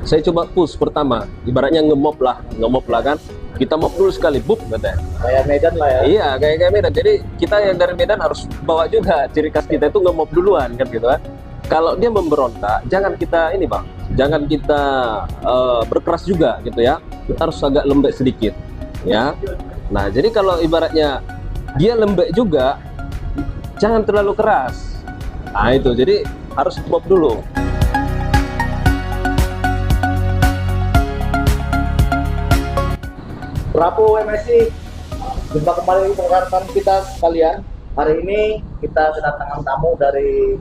Saya coba push pertama, ibaratnya ngemop lah kan. Kita mop dulu sekali, bup katanya. Kayak Medan lah ya. Iya, kayak Medan. Jadi kita yang dari Medan harus bawa juga ciri khas kita itu ngemop duluan kan gitu kan. Kalau dia memberontak, jangan kita ini bang, jangan kita berkeras juga gitu ya. Kita harus agak lembek sedikit, ya. Nah, jadi kalau ibaratnya dia lembek juga, jangan terlalu keras. Nah itu, jadi harus mop dulu. Prabu MSI, jumpa kembali rekan kita sekalian. Hari ini kita kedatangan tamu dari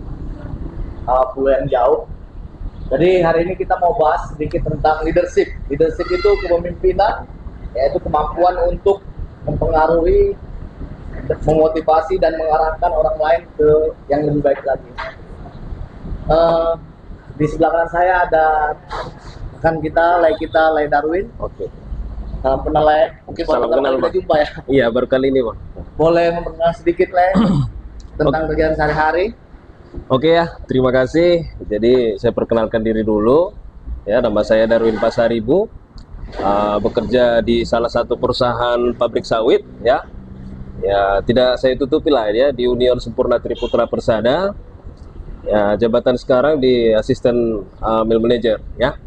pulau yang jauh. Jadi hari ini kita mau bahas sedikit tentang leadership. Leadership itu kepemimpinan, yaitu kemampuan untuk mempengaruhi, memotivasi dan mengarahkan orang lain ke yang lebih baik lagi. Di sebelah kanan saya ada rekan kita, Lay Darwin. Oke. Salam kenal, Lay. Mungkin Salam baru kenal, kita Bang. jumpa ya. Iya, baru kali ini bang. Boleh memperkenalkan sedikit, Lay, tentang kegiatan sehari-hari? Oke ya, terima kasih. Jadi saya perkenalkan diri dulu. Ya, nama saya Darwin Pasaribu. Bekerja di salah satu perusahaan pabrik sawit. Ya, tidak saya tutupi lah ya, di Union Sempurna Triputra Persada. Ya, jabatan sekarang di asisten mill manager. Ya,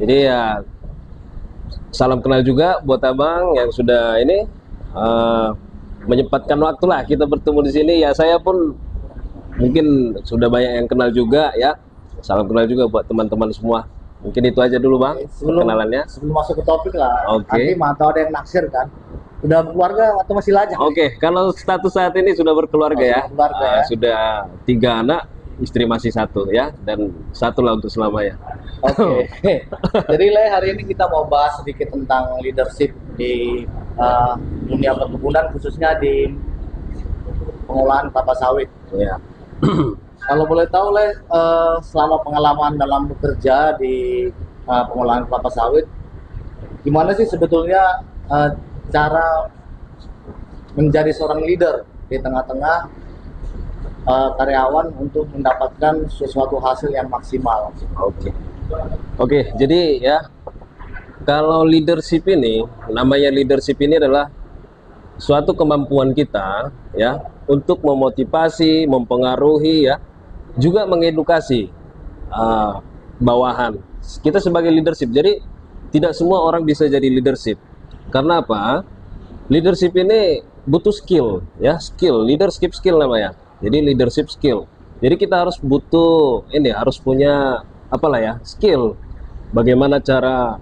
jadi ya salam kenal juga buat abang yang sudah ini menyempatkan waktu lah kita bertemu di sini. Ya, saya pun mungkin sudah banyak yang kenal juga ya. Salam kenal juga buat teman-teman semua. Mungkin itu aja dulu bang, perkenalannya. Sebelum masuk ke topik lah, Oke. nanti mantau ada yang naksir kan. Udah berkeluarga atau masih lajang? Oke, kalau status saat ini sudah berkeluarga ya. Sudah berkeluarga ya. Sudah 3 anak, istri masih 1 ya, dan 1 lah untuk selamanya. Oke. Jadi Lay, hari ini kita mau bahas sedikit tentang leadership di dunia perkebunan, khususnya di pengolahan kelapa sawit. Ya. Kalau boleh tahu, Lay, selama pengalaman dalam bekerja di pengolahan kelapa sawit, gimana sih sebetulnya cara menjadi seorang leader di tengah-tengah karyawan untuk mendapatkan sesuatu hasil yang maksimal? Oke, jadi ya kalau leadership ini, namanya leadership ini adalah suatu kemampuan kita ya untuk memotivasi, mempengaruhi ya, juga mengedukasi bawahan. Kita sebagai leadership, jadi tidak semua orang bisa jadi leadership. Karena apa? Leadership ini butuh skill ya, leadership skill namanya. Jadi leadership skill. Jadi kita harus butuh ini, harus punya apalah ya, skill. Bagaimana cara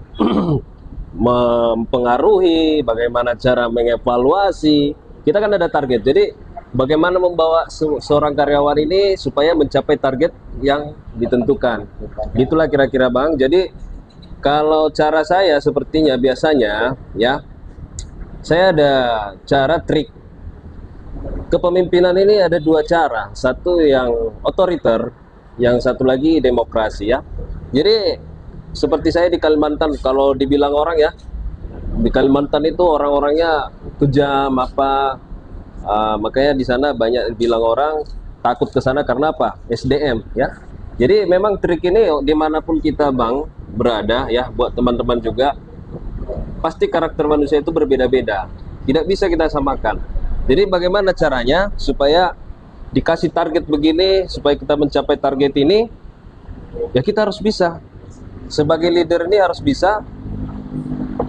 mempengaruhi, bagaimana cara mengevaluasi. Kita kan ada target. Jadi bagaimana membawa seorang karyawan ini supaya mencapai target yang ditentukan. Itulah kira-kira bang. Jadi kalau cara saya sepertinya biasanya ya, saya ada cara trik. Kepemimpinan ini ada 2 cara. Satu yang otoriter, yang satu lagi demokrasi ya. Jadi seperti saya di Kalimantan, kalau dibilang orang ya, di Kalimantan itu orang-orangnya kejam apa, makanya di sana banyak bilang orang takut ke sana karena apa? SDM ya. Jadi memang trik ini dimanapun kita bang berada ya, buat teman-teman juga, pasti karakter manusia itu berbeda-beda, tidak bisa kita samakan. Jadi bagaimana caranya supaya dikasih target begini, supaya kita mencapai target ini, ya kita harus bisa. Sebagai leader ini harus bisa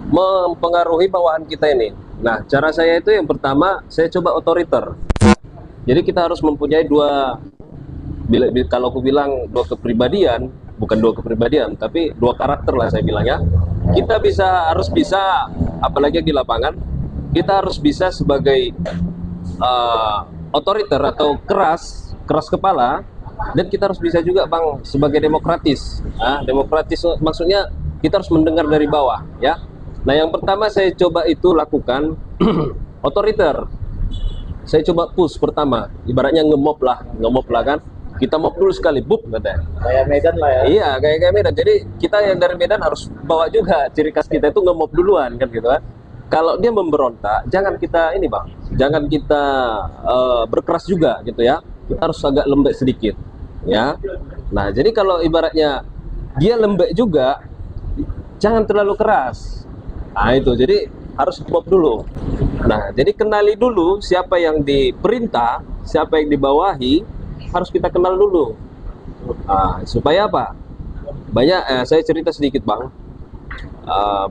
mempengaruhi bawahan kita ini. Nah, cara saya itu yang pertama, saya coba otoriter. Jadi kita harus mempunyai kalau aku bilang 2 kepribadian, bukan 2 kepribadian, tapi 2 karakter lah saya bilangnya. Kita harus bisa, apalagi di lapangan, kita harus bisa sebagai otoriter atau keras kepala, dan kita harus bisa juga bang sebagai demokratis. Demokratis maksudnya kita harus mendengar dari bawah ya. Nah, yang pertama saya coba itu lakukan otoriter. Saya coba push pertama, ibaratnya ngemop lah kan. Kita mop dulu sekali, bup katanya. Kayak Medan lah ya. Iya, kayak Medan. Jadi kita yang dari Medan harus bawa juga ciri khas kita itu ngemop duluan kan gitu kan. Kalau dia memberontak, jangan kita ini bang, jangan kita berkeras juga gitu ya. Kita harus agak lembek sedikit ya. Nah, jadi kalau ibaratnya dia lembek juga, jangan terlalu keras. Nah itu, jadi harus stop dulu. Nah, jadi kenali dulu siapa yang diperintah, siapa yang dibawahi, harus kita kenal dulu. Nah, supaya apa? Banyak, saya cerita sedikit bang.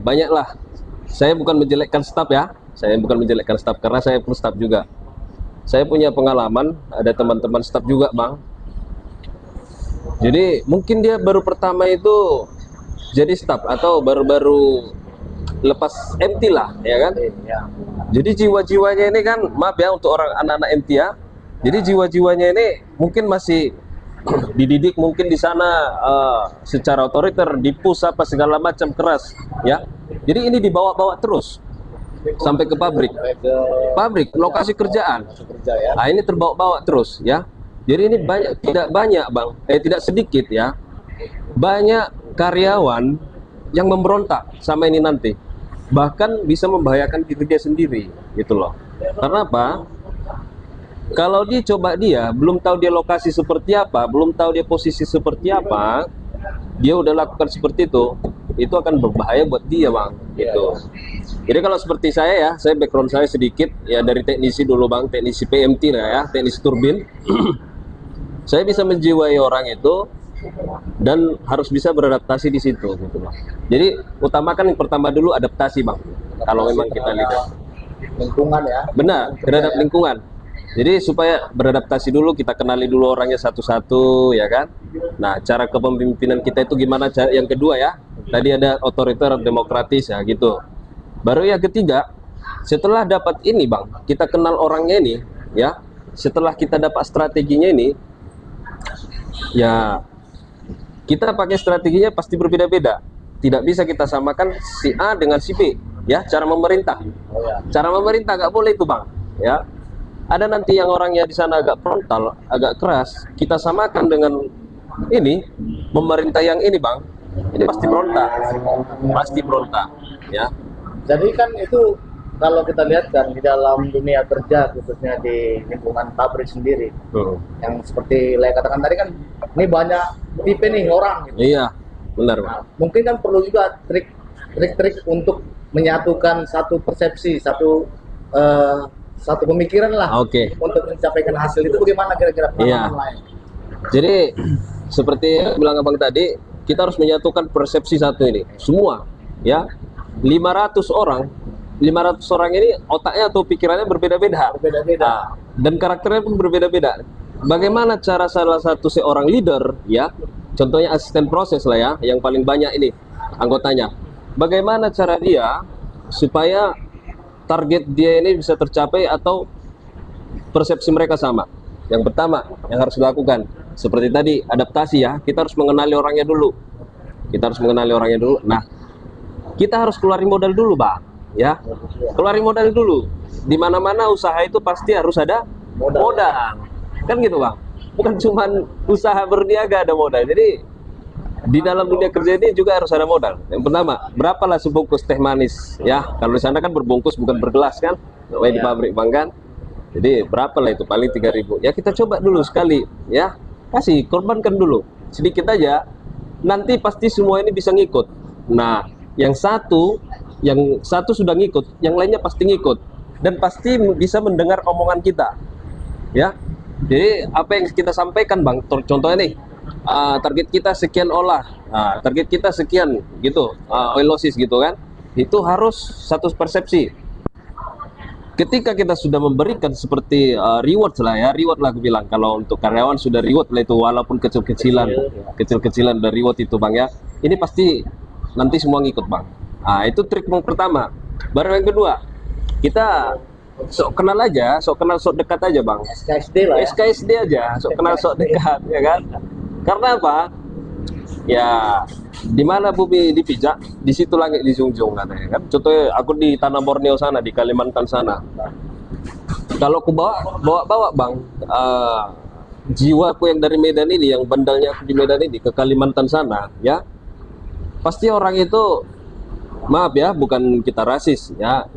Banyaklah. Saya bukan menjelekkan staf ya. Saya bukan menjelekkan staf karena saya pun staf juga. Saya punya pengalaman, ada teman-teman staf juga bang. Jadi mungkin dia baru pertama itu jadi staf atau baru-baru lepas MT lah, ya kan? Ya. Jadi jiwa-jiwanya ini kan, maaf ya untuk orang anak-anak MT ya. Jadi jiwa-jiwanya ini mungkin masih dididik mungkin di sana secara otoriter, dipus apa segala macam keras, ya. Jadi ini dibawa-bawa terus sampai ke pabrik, lokasi kerjaan. Kerja ya. Nah ini terbawa-bawa terus, ya. Jadi ini banyak, tidak banyak bang, tidak sedikit ya, banyak karyawan yang memberontak sama ini nanti, bahkan bisa membahayakan diri dia sendiri, gitu loh. Karena apa? Kalau dia coba, dia belum tahu dia lokasi seperti apa, belum tahu dia posisi seperti apa, dia udah lakukan seperti itu akan berbahaya buat dia bang, gitu. Jadi kalau seperti saya ya, saya background saya sedikit ya dari teknisi dulu bang, teknisi PMT lah ya, teknisi turbin. Saya bisa menjiwai orang itu dan harus bisa beradaptasi di situ, gitu loh. Jadi utamakan yang pertama dulu adaptasi bang. Kalau memang kita lihat Lingkungan ya. benar terhadap lingkungan. Jadi supaya beradaptasi dulu, kita kenali dulu orangnya satu-satu, ya kan. Nah, cara kepemimpinan kita itu gimana? Yang kedua ya, tadi ada otoriter, demokratis ya gitu. Baru yang ketiga, setelah dapat ini bang, kita kenal orangnya ini, ya. Setelah kita dapat strateginya ini, ya kita pakai strateginya pasti berbeda-beda. Tidak bisa kita samakan si A dengan si B, ya. Cara memerintah, cara memerintah nggak boleh itu bang, ya. Ada nanti yang orangnya di sana agak frontal, agak keras, kita samakan dengan ini memerintah yang ini bang, ini pasti berontak, ya. Jadi kan itu kalau kita lihat kan di dalam dunia kerja, khususnya di lingkungan pabrik sendiri, yang seperti saya katakan tadi kan, ini banyak tipe nih orang gitu. Iya, benar bang. Nah, mungkin kan perlu juga trik-trik untuk menyatukan satu persepsi, satu pemikiran lah, Oke. untuk mencapaikan hasil itu. Bagaimana kira-kira pengalaman lain? Jadi seperti yang bilang abang tadi, kita harus menyatukan persepsi satu ini semua, ya. 500 orang ini otaknya atau pikirannya berbeda-beda. Nah, dan karakternya pun berbeda-beda. Bagaimana cara salah satu seorang leader, ya, contohnya asisten proses lah ya, yang paling banyak ini anggotanya. Bagaimana cara dia supaya target dia ini bisa tercapai atau persepsi mereka sama? Yang pertama yang harus dilakukan seperti tadi, adaptasi ya. Kita harus mengenali orangnya dulu. Nah, kita harus keluarin modal dulu bang, ya. Keluarin modal dulu. Di mana-mana usaha itu pasti harus ada modal. Kan gitu bang. Bukan cuma usaha berniaga ada modal. Jadi di dalam dunia kerja ini juga harus ada modal. Yang pertama, berapalah sebungkus teh manis, ya. Kalau di sana kan berbungkus bukan bergelas kan, di pabrik bang kan. Jadi berapalah itu, paling 3.000. Ya kita coba dulu sekali, ya. Kasih, korbankan dulu sedikit aja. Nanti pasti semua ini bisa ngikut. Nah, yang satu sudah ngikut, yang lainnya pasti ngikut dan pasti bisa mendengar omongan kita, ya. Jadi apa yang kita sampaikan bang, contohnya nih, target kita sekian olah, target kita sekian gitu, oilosis gitu kan, itu harus satu persepsi. Ketika kita sudah memberikan seperti reward lah ya, reward lah aku bilang, kalau untuk karyawan sudah reward lah itu, walaupun kecil-kecilan dari reward itu bang ya, ini pasti nanti semua ngikut bang. Nah itu trik yang pertama. Baru yang kedua, kita sok kenal aja, sok dekat aja bang. SKSD lah ya. SKSD aja, sok kenal sok dekat, ya kan. Karena apa? Ya di mana bumi dipijak, di situ langit dijunjung katanya kan. Contohnya aku di tanah Borneo sana, di Kalimantan sana. Kalau aku bawa bang, jiwaku yang dari Medan ini, yang bandalnya aku di Medan ini ke Kalimantan sana, ya. Pasti orang itu, maaf ya, bukan kita rasis ya,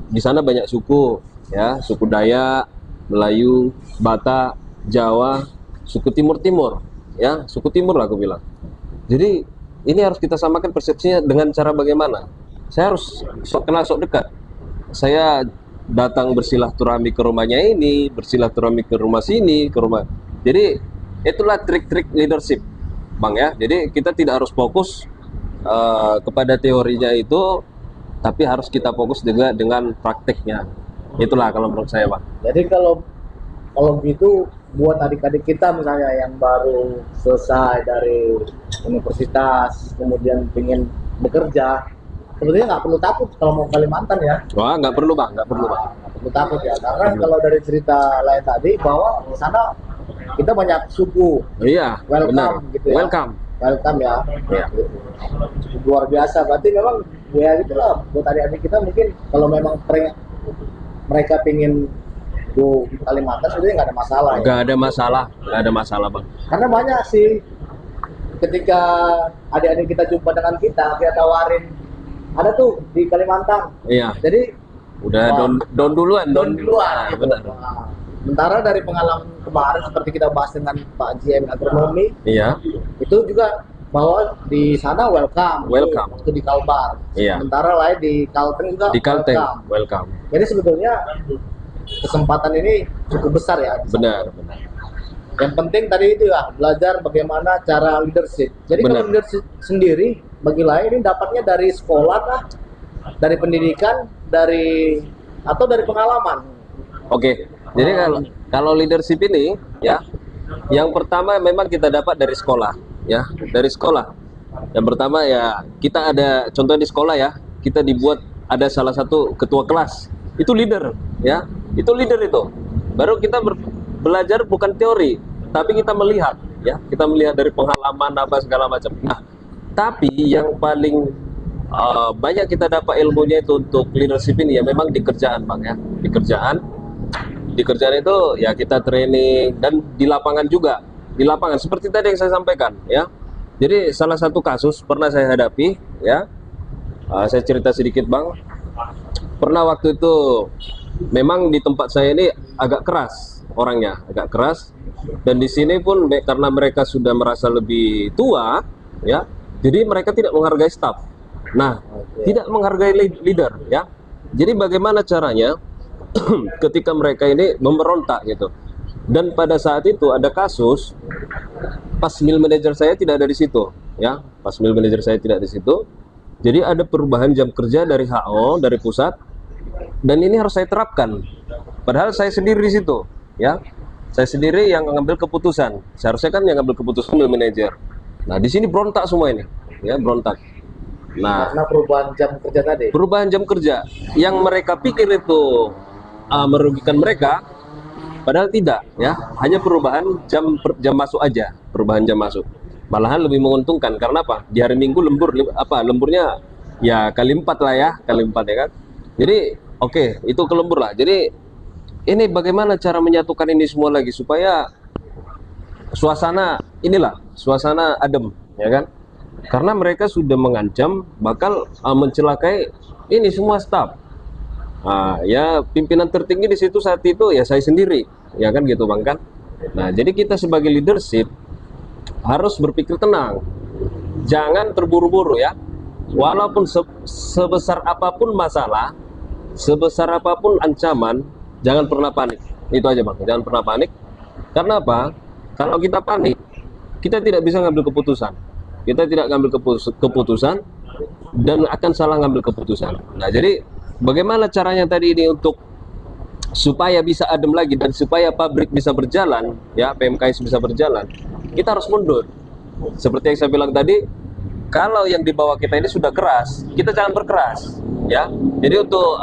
di sana banyak suku, ya, suku Dayak, Melayu, Batak, Jawa, suku Timur, ya, suku Timur lah aku bilang. Jadi ini harus kita samakan persepsinya dengan cara bagaimana. Saya harus sok kenal sok dekat. Saya datang bersilaturahmi ke rumahnya ini, bersilaturahmi ke rumah sini, ke rumah. Jadi itulah trik-trik leadership, Bang ya. Jadi kita tidak harus fokus kepada teorinya itu, tapi harus kita fokus juga dengan prakteknya. Itulah kalau menurut saya, Bang. Jadi kalau gitu buat adik-adik kita misalnya yang baru selesai dari universitas kemudian ingin bekerja, sebetulnya nggak perlu takut kalau mau Kalimantan ya. Wah, nggak perlu, Bang, nggak perlu, Bang. Nggak perlu takut ya, karena kalau dari cerita lain tadi bahwa di sana kita banyak suku. Iya, Welcome, benar. gitu ya. Welcome. Ya. Iya. Cukup luar biasa. Berarti memang ya gitulah buat adik-adik kita, mungkin kalau memang mereka pingin go Kalimantan sebenarnya nggak ada masalah ya. Nggak ada masalah, nggak ada masalah, Bang. Karena banyak sih ketika adik-adik kita jumpa dengan kita tawarin ada tuh di Kalimantan. Iya. Jadi Udah wah, down duluan, down duluan. Nah, Gitu. benar. Nah, sementara dari pengalaman kemarin seperti kita bahas dengan Pak GM Agronomi, Iya. itu juga bahwa di sana welcome. Welcome. Waktu di Kalbar. Iya. Sementara lain di Kalteng juga Di Kalteng, welcome. welcome. Jadi sebetulnya kesempatan ini cukup besar ya. Benar, benar. Yang penting tadi itu ya, belajar bagaimana cara leadership. Jadi Benar. kalau leadership sendiri bagi lain ini dapatnya dari sekolah kah? Dari pendidikan, atau dari pengalaman. Oke. Jadi kalau leadership ini ya, yang pertama memang kita dapat dari sekolah ya, dari sekolah. Yang pertama ya, kita ada contohnya di sekolah ya, kita dibuat ada salah satu ketua kelas. Itu leader ya. Itu leader itu. Baru kita belajar bukan teori, tapi kita melihat ya, kita melihat dari pengalaman apa segala macam. Nah, tapi yang paling banyak kita dapat ilmunya itu untuk leadership ini ya memang di kerjaan, Bang ya. Di kerjaan itu ya kita training, dan di lapangan juga. Di lapangan seperti tadi yang saya sampaikan ya. Jadi salah satu kasus pernah saya hadapi ya. Saya cerita sedikit, Bang. Pernah waktu itu memang di tempat saya ini agak keras orangnya, agak keras. Dan di sini pun karena mereka sudah merasa lebih tua ya, jadi mereka tidak menghargai staf. Nah, tidak menghargai leader ya. Jadi bagaimana caranya ketika mereka ini memberontak gitu. Dan pada saat itu ada kasus pas mill manager saya tidak ada di situ ya. Pas mill manager saya tidak di situ. Jadi ada perubahan jam kerja dari HO, dari pusat. Dan ini harus saya terapkan. Padahal saya sendiri di situ ya. Saya sendiri yang mengambil keputusan. Seharusnya kan yang mengambil keputusan mill manager. Nah, di sini berontak semua ini ya, berontak. Nah, Karena perubahan jam kerja tadi. perubahan jam kerja yang mereka pikir itu merugikan mereka, padahal tidak ya, hanya perubahan jam masuk aja, perubahan jam masuk. Malahan lebih menguntungkan karena apa? Di hari Minggu lemburnya ya kali 4 lah ya, kali 4 ya kan. Jadi oke, itu ke lembur lah. Jadi ini bagaimana cara menyatukan ini semua lagi supaya suasana adem ya kan? Karena mereka sudah mengancam bakal mencelakai ini semua staf. Ya pimpinan tertinggi di situ saat itu ya saya sendiri, ya kan gitu, Bang kan. Nah, jadi kita sebagai leadership harus berpikir tenang, jangan terburu-buru ya. Walaupun sebesar apapun masalah, sebesar apapun ancaman, jangan pernah panik. Itu aja, Bang, jangan pernah panik. Karena apa? Kalau kita panik, kita tidak bisa ngambil keputusan. Kita tidak ngambil keputusan dan akan salah ngambil keputusan. Nah, jadi bagaimana caranya tadi ini untuk supaya bisa adem lagi dan supaya pabrik bisa berjalan, ya PMKS bisa berjalan, kita harus mundur. Seperti yang saya bilang tadi, kalau yang di bawah kita ini sudah keras, kita jangan berkeras, ya. Jadi untuk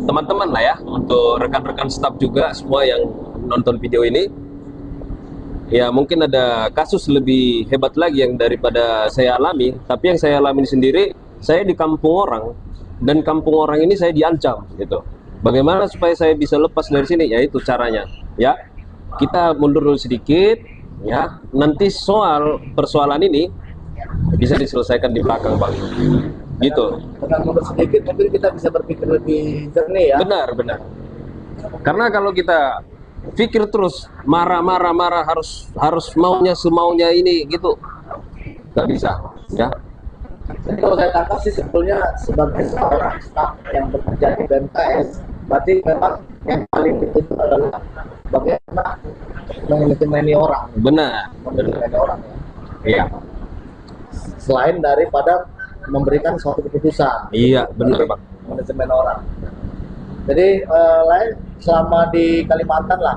teman-teman lah ya, untuk rekan-rekan staf juga semua yang nonton video ini, ya mungkin ada kasus lebih hebat lagi yang daripada saya alami, tapi yang saya alami sendiri, saya di kampung orang, dan kampung orang ini saya diancam gitu. Bagaimana supaya saya bisa lepas dari sini? Ya itu caranya ya, kita mundur dulu sedikit ya, nanti persoalan ini bisa diselesaikan di belakang, Bang, gitu. Dengan mundur sedikit mungkin kita bisa berpikir lebih jernih ya. Benar. Karena kalau kita pikir terus marah harus semaunya ini gitu, nggak bisa, ya. Jadi kalau saya tangkap sih sebetulnya sebagai seorang staf yang bekerja di BMKS, berarti memang yang paling dituntut adalah bagaimana manajemen orang, Benar, manajemen orang ya. iya, Selain daripada memberikan suatu keputusan, iya, benar bang. manajemen orang. Jadi lain selama di Kalimantan lah,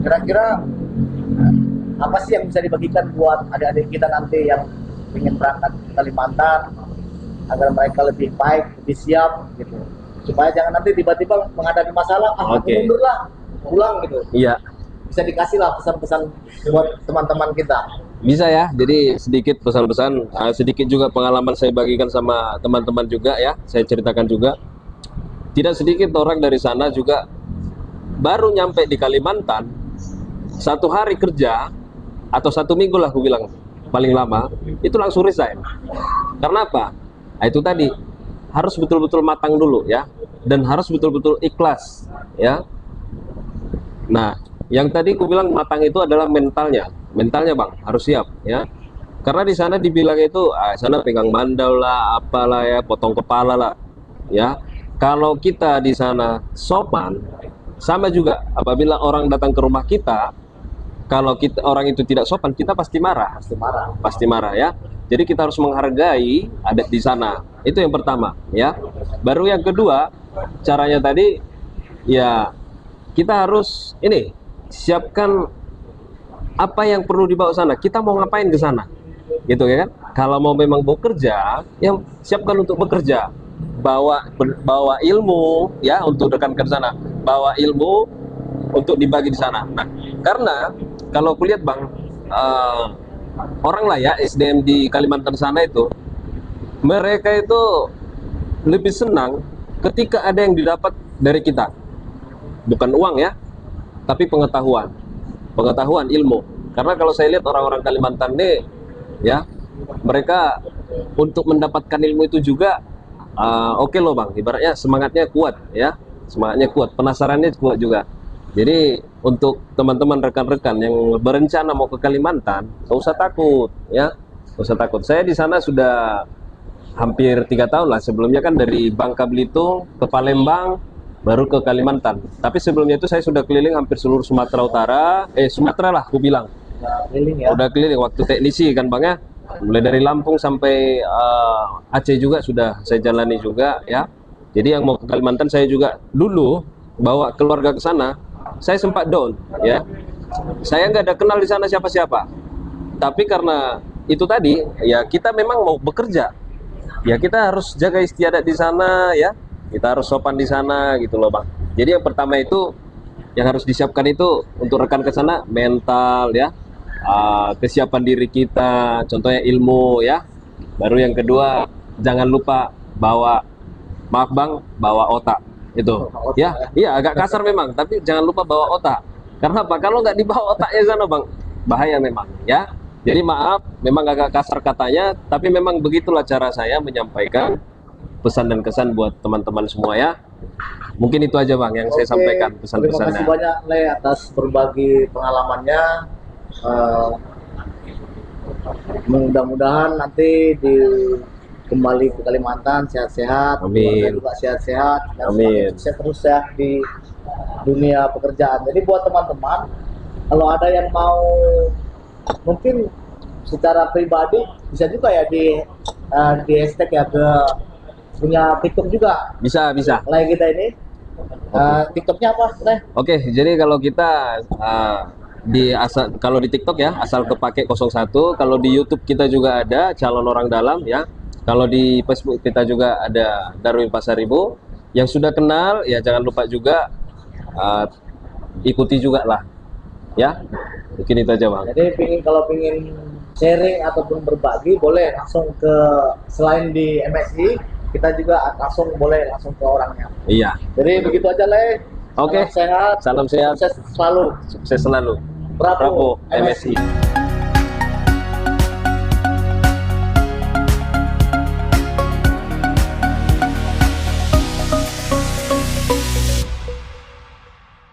kira-kira apa sih yang bisa dibagikan buat adik-adik kita nanti yang ingin berangkat ke Kalimantan agar mereka lebih baik, lebih siap gitu, supaya jangan nanti tiba-tiba menghadapi masalah, aku Oke. mundur lah, pulang gitu. Iya, Bisa dikasih lah pesan-pesan buat teman-teman kita. bisa ya. Jadi sedikit pesan-pesan, sedikit juga pengalaman saya bagikan sama teman-teman juga ya. Saya ceritakan juga. Tidak sedikit orang dari sana juga baru nyampe di Kalimantan, 1 hari kerja atau 1 minggu lah aku bilang paling lama, itu langsung resign. Karena apa? Nah, itu tadi harus betul-betul matang dulu ya, dan harus betul-betul ikhlas ya. Nah, yang tadi aku bilang matang itu adalah mentalnya bang, harus siap ya. Karena di sana dibilang itu, sana pegang mandau lah, apalah ya, potong kepala lah ya. Kalau kita di sana sopan, sama juga apabila orang datang ke rumah kita, kalau kita orang itu tidak sopan, kita pasti marah, pasti marah ya. Jadi kita harus menghargai adat di sana. Itu yang pertama ya. Baru yang kedua, caranya tadi ya, kita harus ini siapkan apa yang perlu dibawa sana. Kita mau ngapain ke sana, gitu ya kan? Kalau mau memang bekerja, ya siapkan untuk bekerja. Bawa ilmu ya untuk dekat ke sana. Bawa ilmu untuk dibagi di sana. Nah, karena kalau aku lihat bang, orang lah ya SDM di Kalimantan sana itu, mereka itu lebih senang ketika ada yang didapat dari kita, bukan uang ya, tapi pengetahuan ilmu. Karena kalau saya lihat orang-orang Kalimantan ini ya, mereka untuk mendapatkan ilmu itu juga oke loh bang, ibaratnya semangatnya kuat ya, semangatnya kuat, penasarannya kuat juga. Jadi untuk teman-teman rekan-rekan yang berencana mau ke Kalimantan, nggak usah takut ya, nggak usah takut. Saya di sana sudah hampir 3 tahun lah. Sebelumnya kan dari Bangka Belitung ke Palembang, baru ke Kalimantan. Tapi sebelumnya itu saya sudah keliling hampir seluruh Sumatera Utara, Sumatera lah aku bilang. Keliling ya. Udah keliling waktu teknisi kan bang ya, mulai dari Lampung sampai Aceh juga sudah saya jalani juga ya. Jadi yang mau ke Kalimantan, saya juga dulu bawa keluarga ke sana, saya sempat down ya. Saya nggak ada kenal di sana siapa-siapa. Tapi karena itu tadi ya, kita memang mau bekerja ya, kita harus jaga istiadat di sana ya, kita harus sopan di sana gitu loh bang. Jadi yang pertama itu yang harus disiapkan itu untuk rekan ke sana, mental ya, kesiapan diri kita, contohnya ilmu ya. Baru yang kedua, jangan lupa bawa, maaf bang, bawa otak itu ya. Iya agak kasar memang, tapi jangan lupa bawa otak. Karena apa? Kalau nggak dibawa otaknya sana bang, bahaya memang ya. Jadi maaf, memang agak kasar katanya, tapi memang begitulah cara saya menyampaikan pesan dan kesan buat teman-teman semua ya. Mungkin itu aja bang yang saya sampaikan pesan-pesannya. Terima kasih banyak Le atas berbagi pengalamannya. Mudah-mudahan nanti kembali ke Kalimantan sehat-sehat, Amin. juga sehat-sehat, dan Amin. sukses terus ya di dunia pekerjaan. Jadi buat teman-teman, kalau ada yang mau mungkin secara pribadi bisa juga ya di hashtag ya, ke punya TikTok juga. Bisa. Like kita ini, TikToknya apa? Oke, jadi kalau kita kalau di TikTok ya, asal kepake 01. Kalau di YouTube kita juga ada calon orang dalam ya. Kalau di Facebook kita juga ada Darwin Pasaribu. Yang sudah kenal ya jangan lupa juga ikuti juga lah ya. Mungkin itu aja bang. Jadi kalau pingin sharing ataupun berbagi, boleh langsung ke, selain di MSI, kita juga langsung boleh langsung ke orangnya. Iya. Jadi begitu aja Le. Oke. Salam sehat. Salam sehat. Sukses selalu. Sukses selalu. Bravo, MSI.